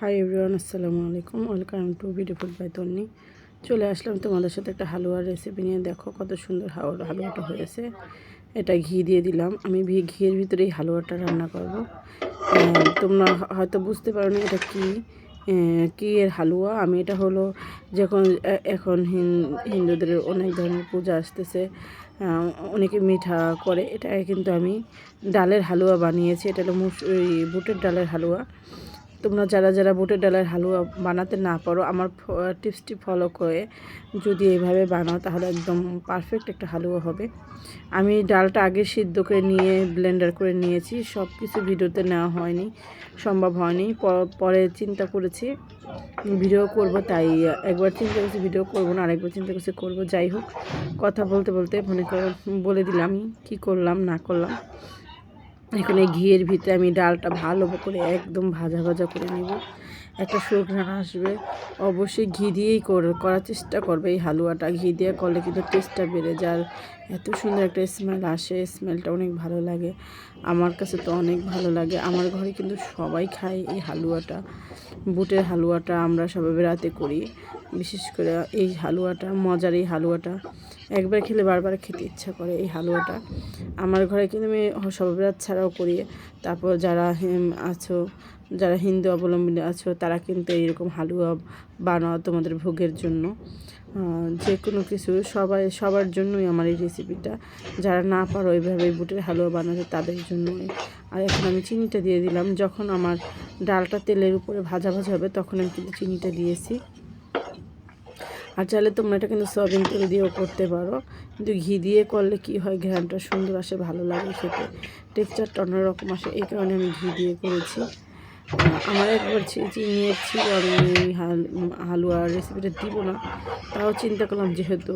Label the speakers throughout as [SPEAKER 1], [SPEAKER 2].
[SPEAKER 1] Hi everyone, আসসালামু আলাইকুম। Welcome to beautiful by তন্নি। চলে আসলাম তোমাদের সাথে একটা হালুয়ার রেসিপি নিয়ে। দেখো কত সুন্দর হালুয়াটা হয়েছে। এটা ঘি দিয়ে দিলাম। আমি ঘিয়ের ভিতরেই হালুয়াটা রান্না করব। তোমরা হয়তো বুঝতে পারো না এটা কি এর হালুয়া। আমি এটা হলো যখন এখন হিন্দুদের অনেক ধরনের পূজা আসতেছে, অনেকে মিঠা করে। এটা কিন্তু আমি ডালের হালুয়া বানিয়েছি। এটা হলো বুটের ডালের হালুয়া। তোমরা যারা যারা বুটের ডালের হালুয়া বানাতে না পারো, আমার টিপসটি ফলো করে যদি এইভাবে বানাও তাহলে একদম পারফেক্ট একটা হালুয়া হবে। আমি ডালটা আগে সিদ্ধ করে নিয়ে ব্লেন্ডার করে নিয়েছি। সব কিছু ভিডিওতে নেওয়া হয়নি, সম্ভব হয়নি। পরে চিন্তা করেছি ভিডিও করব, তাই একবার চিন্তা করছি ভিডিও করব না, আরেকবার চিন্তা করছি করব। যাই হোক, কথা বলতে বলতে মনে করো বলে দিলাম কি করলাম না করলাম। এখানে ঘিয়ের ভিতরে আমি ডালটা ভালো করে একদম ভাজা ভাজা করে নেব। একটা সুঘ্রাণ আসবে। অবশ্যই ঘি দিয়েই করার চেষ্টা করবে এই হালুয়াটা। ঘি দিয়ে করলে কিন্তু টেস্টটা বেড়ে যায়। আর এত সুন্দর একটা স্মেল আসে, স্মেলটা অনেক ভালো লাগে। আমার কাছে তো অনেক ভালো লাগে। আমার ঘরে কিন্তু সবাই খায় এই হালুয়াটা, বুটের হালুয়াটা। আমরা সবাই বেড়াতে করি, বিশেষ করে এই হালুয়াটা, মজার এই হালুয়াটা একবার খেলে বারবার খেতে ইচ্ছা করে এই হালুয়াটা। আমার ঘরে কিন্তু আমি সবেবরাত ছাড়াও করি। তারপর যারা আছো, যারা হিন্দু অবলম্বী আছো, তারা কিন্তু এইরকম হালুয়া বানাও তোমাদের ভোগের জন্য। যে কোনো কিছু সবার জন্যই আমার এই রেসিপিটা। যারা না পারো এইভাবে বুটের হালুয়া বানাতে, তাদের জন্যই। আর এখন আমি চিনিটা দিয়ে দিলাম। যখন আমার ডালটা তেলের উপরে ভাজা ভাজা হবে তখন আমি কিন্তু চিনিটা দিয়েছি। আর চাইলে তোমরা এটা কিন্তু সয়াবিন তেল দিয়েও করতে পারো, কিন্তু ঘি দিয়ে করলে কি হয়, ঘ্রাণটা সুন্দর আসে, ভালো লাগে খেতে, টেক্সচারটা অন্যরকম আসে। এই কারণে আমি ঘি দিয়ে করেছি। আমার একবার চিনির ছিল, আমি হালুয়ার রেসিপিটা দিব না, তাও চিন্তা করলাম যেহেতু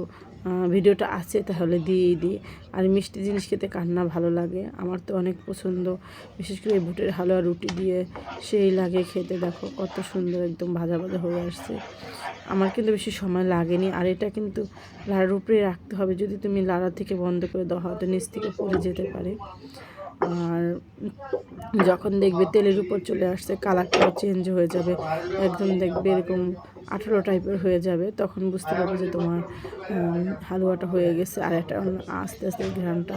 [SPEAKER 1] ভিডিওটা আছে তাহলে দিয়েই দিই। আর মিষ্টি জিনিস খেতে কার না ভালো লাগে, আমার তো অনেক পছন্দ। বিশেষ করে এই বুটের হালুয়া রুটি দিয়ে সেই লাগে খেতে। দেখো কত সুন্দর একদম ভাজা ভাজা হয়ে আসছে। আমার কিন্তু বেশি সময় লাগেনি। আর এটা কিন্তু লাড়ার উপরে রাখতে হবে। যদি তুমি লাড়া থেকে বন্ধ করে দাও হয়তো নিচ থেকে পড়ে যেতে পারে। আর যখন দেখবে তেলের উপর চলে আসছে, কালারটাও চেঞ্জ হয়ে যাবে, একদম দেখবে এরকম আঠালো টাইপের হয়ে যাবে, তখন বুঝতে পারবে যে তোমার হালুয়াটা হয়ে গেছে। আর একটা আস্তে আস্তে ঘ্রাণটা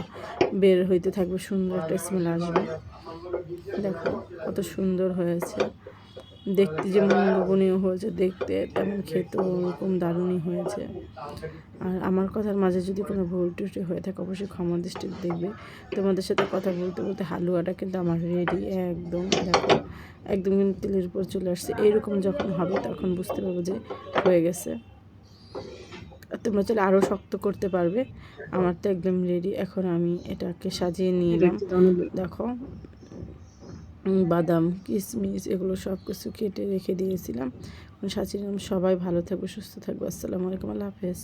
[SPEAKER 1] বের হইতে থাকবে, সুন্দর একটা স্মেল আসবে। দেখো কত সুন্দর হয়েছে দেখতে, যেমন লোভনীয় হয়েছে দেখতে, তেমন খেতেও ওরকম দারুণই হয়েছে। আর আমার কথার মাঝে যদি কোনো ভুল ত্রুটি হয়ে থাকে অবশ্যই ক্ষমা দৃষ্টিতে দেখবে। তোমাদের সাথে কথা বলতে বলতে হালুয়াটা কিন্তু আমার রেডি একদম। দেখো একদম কিন্তু তেলের উপর চলে আসছে। এইরকম যখন হবে তখন বুঝতে পারবো যে হয়ে গেছে। তোমরা চাইলে আরও শক্ত করতে পারবে। আমার তো একদম রেডি। এখন আমি এটাকে সাজিয়ে নিলাম। দেখো বাদাম, কিশমিশ এগুলো সব কিছু কেটে রেখে দিয়েছিলাম, সাজিয়ে নিলাম। সবাই ভালো থাকবে, সুস্থ থাকবে। আসসালামু আলাইকুম, আল্লাহ হাফেজ।